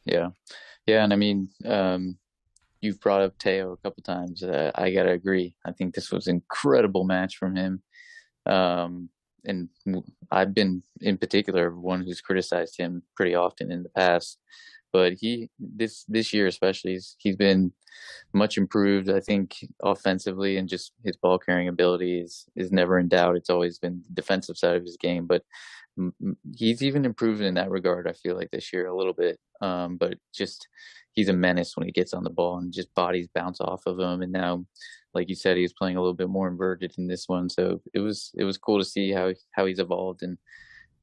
Yeah. Yeah. And I mean, you've brought up Teo a couple times. I gotta agree. I think this was an incredible match from him. Um, and I've been in particular one who's criticized him pretty often in the past, but this year especially he's been much improved. I think offensively and just his ball carrying ability is never in doubt. It's always been the defensive side of his game, but he's even improved in that regard. I feel like this year a little bit, but just he's a menace when he gets on the ball and just bodies bounce off of him. And now, like you said, he's playing a little bit more inverted in this one, so it was cool to see how he's evolved. And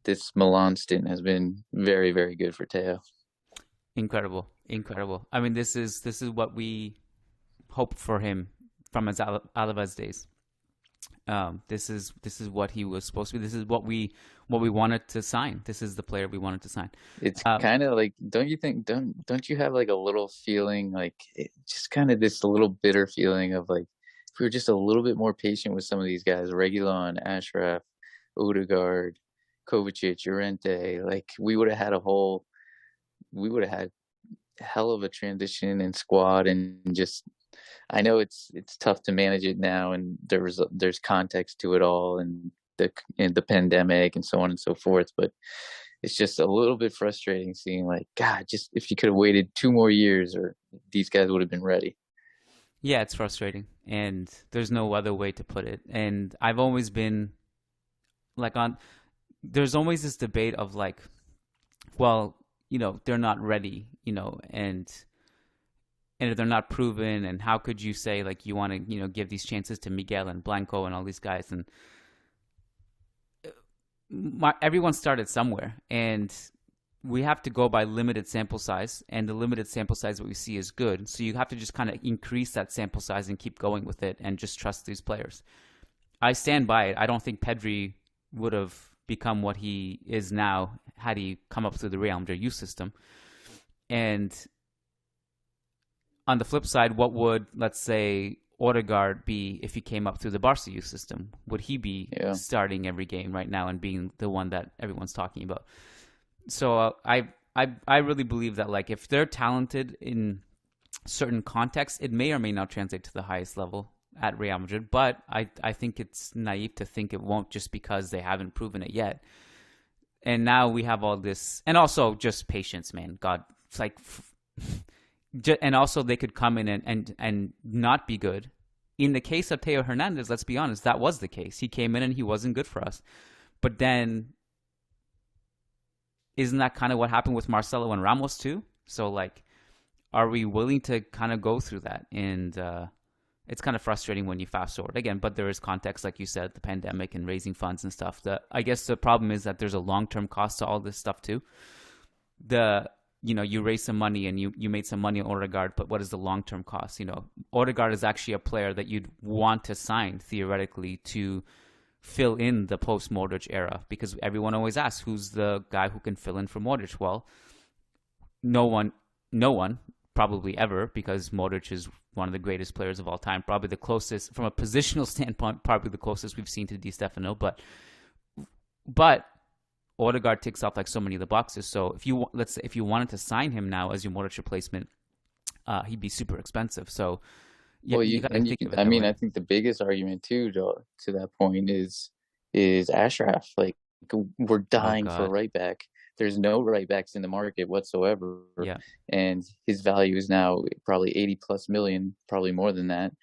this Milan stint has been very very good for Teo. Incredible, incredible. I mean, this is what we hope for him from his Alaves days. This is what he was supposed to be. This is what we wanted to sign. This is the player we wanted to sign. It's Um, kind of like, don't you think, don't you have like a little feeling like just kind of this little bitter feeling of like if we were just a little bit more patient with some of these guys, Reguilon, Ashraf, Odegaard, Kovacic, Llorente, like we would have had hell of a transition and squad. And just I know it's tough to manage it now, and there's context to it all, and the pandemic and so on and so forth, but it's just a little bit frustrating seeing like, God, just if you could have waited 2 more years, or these guys would have been ready. yeah, it's frustrating, and there's no other way to put it. And I've always been like on. There's always this debate of like, well, they're not ready, and if they're not proven, and how could you say like you want to, give these chances to Miguel and Blanco and all these guys? And everyone started somewhere, and we have to go by limited sample size, and the limited sample size that we see is good. So you have to just kind of increase that sample size and keep going with it, and just trust these players. I stand by it. I don't think Pedri would have become what he is now had he come up through the Real Madrid youth system. And on the flip side, what would, let's say, Odegaard be if he came up through the Barca youth system? Would he be Yeah. starting every game right now and being the one that everyone's talking about? So I really believe that like if they're talented in certain contexts, it may or may not translate to the highest level at Real Madrid. But I think it's naive to think it won't just because they haven't proven it yet. And now we have all this, and also just patience, man. God, it's like and also they could come in and not be good. In the case of Teo Hernandez, let's be honest, that was the case. He came in and he wasn't good for us. But then, isn't that kind of what happened with Marcelo and Ramos too? So like, are we willing to kind of go through that? And it's kind of frustrating when you fast forward again. But there is context, like you said, the pandemic and raising funds and stuff. I guess the problem is that there's a long term cost to all this stuff too. The you raise some money and you made some money on Odegaard, but what is the long term cost? Odegaard is actually a player that you'd want to sign theoretically to fill in the post Modric era, because everyone always asks who's the guy who can fill in for Modric. Well, no one, no one probably ever, because Modric is one of the greatest players of all time, probably the closest from a positional standpoint, probably the closest we've seen to Di Stefano. But Odegaard ticks off like so many of the boxes. So if you let's say if you wanted to sign him now as your Modric replacement, he'd be super expensive. So Well, you got to you think can, of it I that mean, way. I think the biggest argument too to that point is Ashraf. Like, we're Oh dying for a God, right back. There's no right backs in the market whatsoever, yeah, and his value is now probably 80 plus million, probably more than that.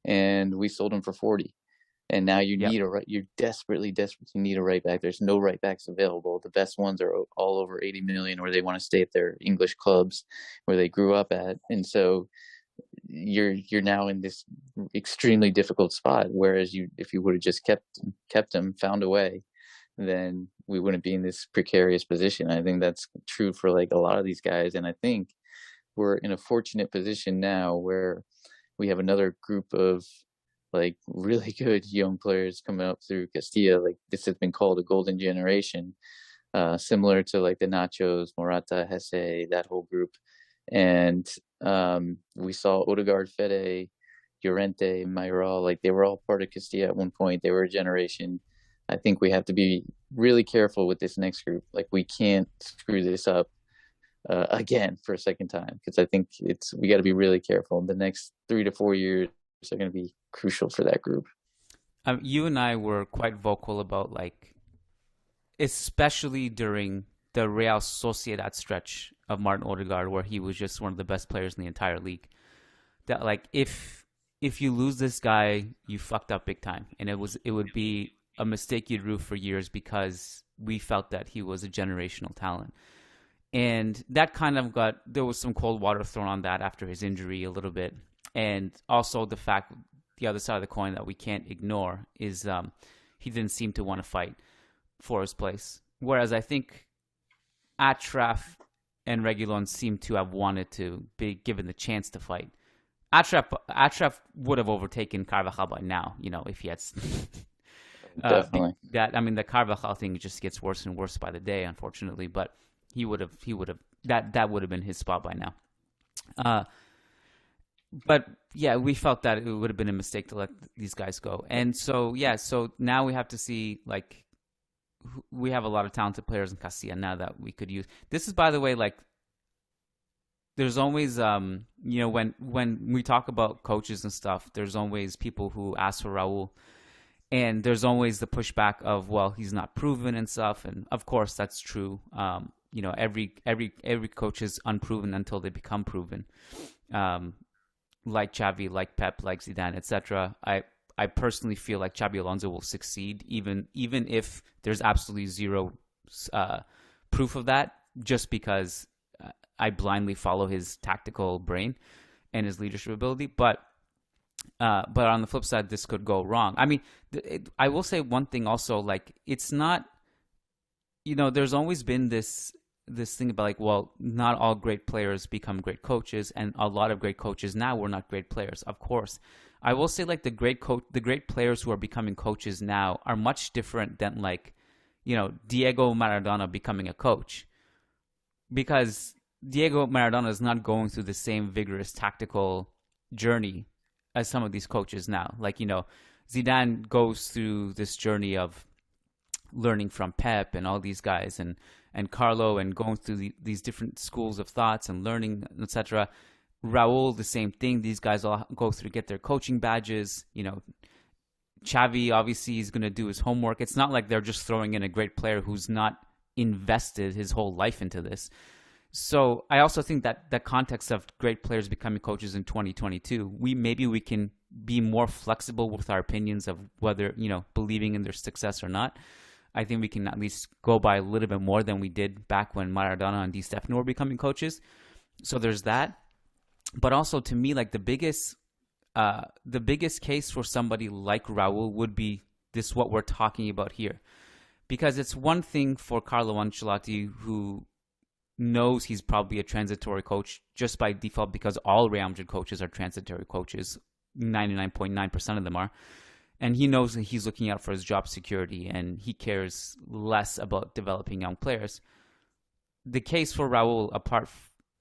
And we sold him for 40. And now yep, you're desperately desperate to need a right back. There's no right backs available. The best ones are all over 80 million, or they want to stay at their English clubs where they grew up at. And so you're now in this extremely difficult spot. Whereas if you would have just kept him, found a way, then we wouldn't be in this precarious position. I think that's true for like a lot of these guys, and I think we're in a fortunate position now where we have another group of like really good young players coming up through Castilla. Like, this has been called a golden generation, similar to like the Nachos, Morata, Hesse, that whole group. And we saw Odegaard, Fede, Llorente, Mayoral, like they were all part of Castilla at one point. They were a generation. I think we have to be really careful with this next group. Like, we can't screw this up again for a second time, because I think we got to be really careful. The next 3 to 4 years are going to be crucial for that group. You and I were quite vocal about like, especially during the Real Sociedad stretch of Martin Odegaard, where he was just one of the best players in the entire league. That like if you lose this guy, you fucked up big time, and it would be a mistake you'd rue for years because we felt that he was a generational talent. And that kind of there was some cold water thrown on that after his injury a little bit. And also the other side of the coin that we can't ignore is he didn't seem to want to fight for his place. Whereas I think Achraf and Reguilon seem to have wanted to be given the chance to fight. Achraf would have overtaken Carvajal by now, if he had. Definitely. The Carvajal thing just gets worse and worse by the day, unfortunately. But he would have that would have been his spot by now. But yeah, we felt that it would have been a mistake to let these guys go, and so now we have to see, like, we have a lot of talented players in Castilla now that we could use. This is, by the way, like, there's always when we talk about coaches and stuff, there's always people who ask for Raul. And there's always the pushback of, well, he's not proven and stuff, and of course that's true. Every coach is unproven until they become proven. Like Xavi, like Pep, like Zidane, etc. I personally feel like Xabi Alonso will succeed, even if there's absolutely zero proof of that, just because I blindly follow his tactical brain and his leadership ability. But on the flip side, this could go wrong. I mean, I will say one thing also, like, it's not, there's always been this thing about, like, well, not all great players become great coaches, and a lot of great coaches now were not great players. Of course, I will say, like, the great players who are becoming coaches now are much different than, like, Diego Maradona becoming a coach, because Diego Maradona is not going through the same vigorous tactical journey as some of these coaches now. Like, Zidane goes through this journey of learning from Pep and all these guys, and Carlo, and going through these different schools of thoughts and learning, etc. Raul, the same thing. These guys all go through, get their coaching badges. Xavi, obviously, is going to do his homework. It's not like they're just throwing in a great player who's not invested his whole life into this. So I also think that the context of great players becoming coaches in 2022, we can be more flexible with our opinions of whether, believing in their success or not. I think we can at least go by a little bit more than we did back when Maradona and Di Stefano were becoming coaches. So there's that. But also, to me, like, the biggest case for somebody like Raul would be this, what we're talking about here. Because it's one thing for Carlo Ancelotti, who knows he's probably a transitory coach just by default, because all Real Madrid coaches are transitory coaches. 99.9% of them are. And he knows that he's looking out for his job security, and he cares less about developing young players. The case for Raul, apart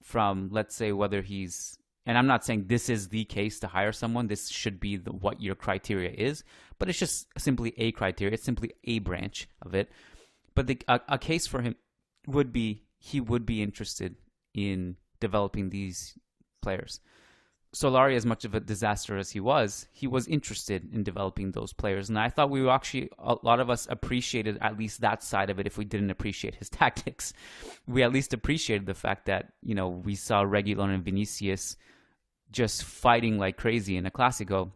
from, let's say, whether he's, and I'm not saying this is the case to hire someone, this should be what your criteria is, but it's just simply a criteria. It's simply a branch of it. But a case for him would be, he would be interested in developing these players. Solari, as much of a disaster as he was interested in developing those players. And I thought we were actually, a lot of us appreciated at least that side of it. If we didn't appreciate his tactics, we at least appreciated the fact that, we saw Reguilon and Vinicius just fighting like crazy in a Clásico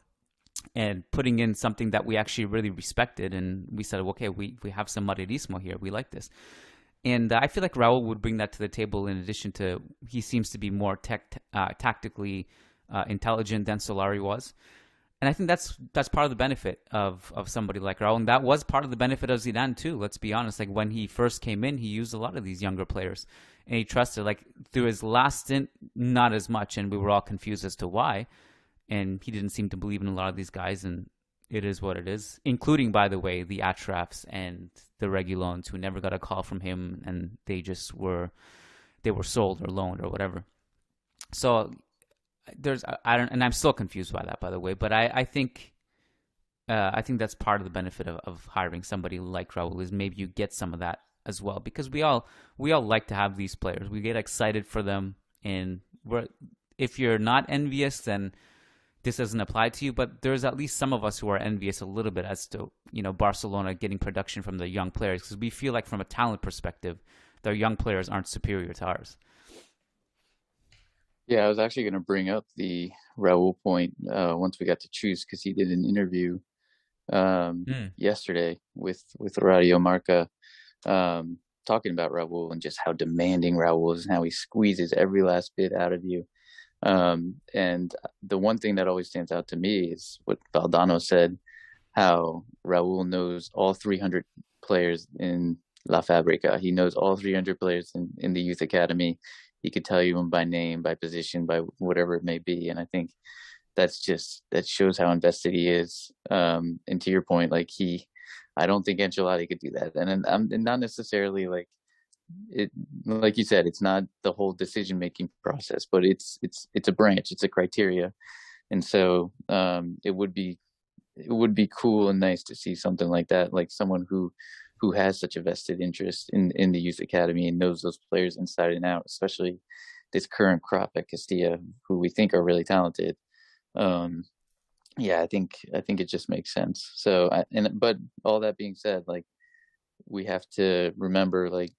and putting in something that we actually really respected. And we said, okay, we have some Madridismo here. We like this. And I feel like Raul would bring that to the table, in addition to, he seems to be more tactically intelligent than Solari was. And I think that's part of the benefit of somebody like Raul. And that was part of the benefit of Zidane too, let's be honest. Like, when he first came in, he used a lot of these younger players. And he trusted, like, through his last stint, not as much. And we were all confused as to why. And he didn't seem to believe in a lot of these guys. And it is what it is. Including, by the way, the Achrafs and the Reguilons, who never got a call from him. And they were sold or loaned or whatever. So and I'm still confused by that, by the way, but I think that's part of the benefit of hiring somebody like Raul, is maybe you get some of that as well, because we all like to have these players. We get excited for them, and if you're not envious, then this doesn't apply to you. But there's at least some of us who are envious a little bit as to, Barcelona getting production from the young players, because we feel like from a talent perspective, their young players aren't superior to ours. Yeah, I was actually going to bring up the Raul point once we got to choose, because he did an interview yesterday with Radio Marca, talking about Raul and just how demanding Raul is and how he squeezes every last bit out of you. And the one thing that always stands out to me is what Valdano said, how Raul knows all 300 players in La Fabrica. He knows all 300 players in the youth academy. He could tell you them by name, by position, by whatever it may be. And I think that shows how invested he is. And to your point, like I don't think Ancelotti could do that. And not necessarily like it, like you said, it's not the whole decision-making process, but it's a branch, it's a criteria. And so it would be cool and nice to see something like that, like someone who has such a vested interest in the youth academy and knows those players inside and out, especially this current crop at Castilla, who we think are really talented. Yeah, I think it just makes sense. So, but all that being said, like we have to remember, like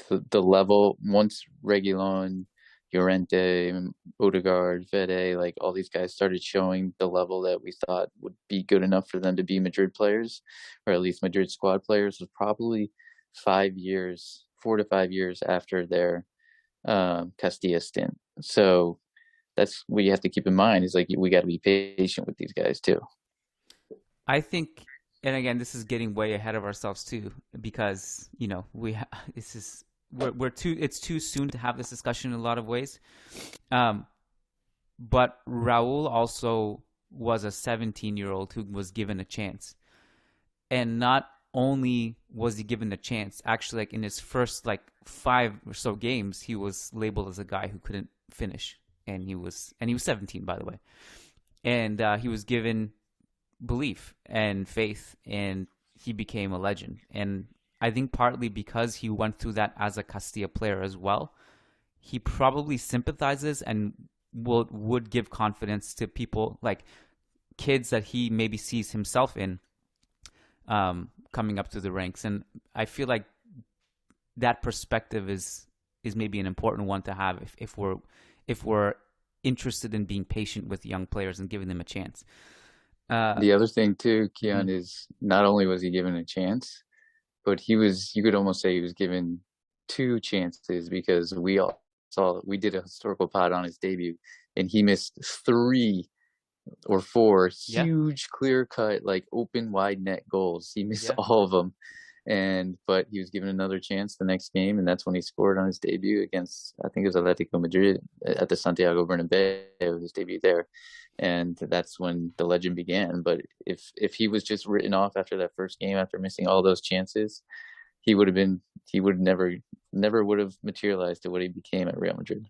the level once Reguilon, Llorente, Odegaard, Fede, like all these guys started showing the level that we thought would be good enough for them to be Madrid players, or at least Madrid squad players, was probably 4 to 5 years after their Castilla stint. So that's what you have to keep in mind, is like we got to be patient with these guys too. I think, and again, this is getting way ahead of ourselves too, because it's too soon to have this discussion in a lot of ways. But Raul also was a 17-year-old who was given a chance. And not only was he given a chance, actually, like in his first 5 or so games, he was labeled as a guy who couldn't finish. And he was 17, by the way. And he was given belief and faith, and he became a legend. And I think partly because he went through that as a Castilla player as well, he probably sympathizes and would give confidence to people, like kids that he maybe sees himself in, coming up through the ranks. And I feel like that perspective is maybe an important one to have if we're interested in being patient with young players and giving them a chance. The other thing too, Kiyan, is not only was he given a chance, but you could almost say he was given 2 chances, because we did a historical pod on his debut and he missed 3 or 4 huge clear cut, like open wide net goals. He missed all of them. But he was given another chance the next game, and that's when he scored on his debut against, I think it was Atletico Madrid at the Santiago Bernabeu, his debut there. And that's when the legend began. But if he was just written off after that first game, after missing all those chances, he would never would have materialized to what he became at Real Madrid.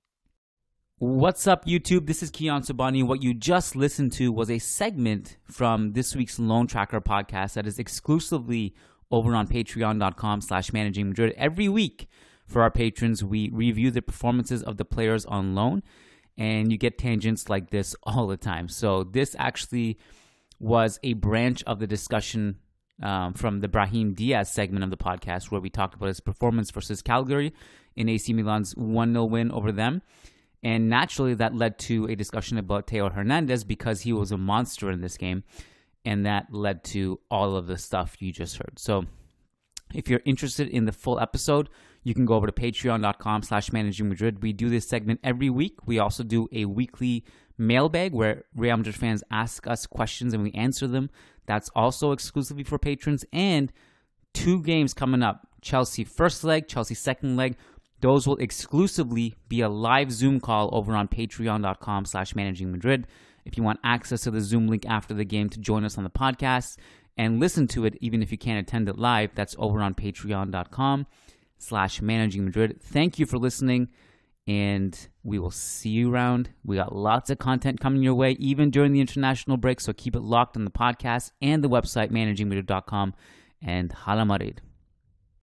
What's up, YouTube? This is Kiyan Sobhani. What you just listened to was a segment from this week's Loan Tracker podcast that is exclusively over on patreon.com/managing Madrid. Every week for our patrons, we review the performances of the players on loan, and you get tangents like this all the time. So this actually was a branch of the discussion from the Brahim Diaz segment of the podcast, where we talked about his performance versus Calgary in AC Milan's 1-0 win over them. And naturally, that led to a discussion about Theo Hernandez, because he was a monster in this game. And that led to all of the stuff you just heard. So if you're interested in the full episode, you can go over to patreon.com/managing Madrid. We do this segment every week. We also do a weekly mailbag where Real Madrid fans ask us questions and we answer them. That's also exclusively for patrons. And 2 games coming up: Chelsea first leg, Chelsea second leg. Those will exclusively be a live Zoom call over on patreon.com/managing Madrid. If you want access to the Zoom link after the game to join us on the podcast and listen to it, even if you can't attend it live, that's over on patreon.com/managing Madrid. Thank you for listening, and we will see you around. We got lots of content coming your way, even during the international break, so keep it locked on the podcast and the website, managingmadrid.com, and Hala Madrid.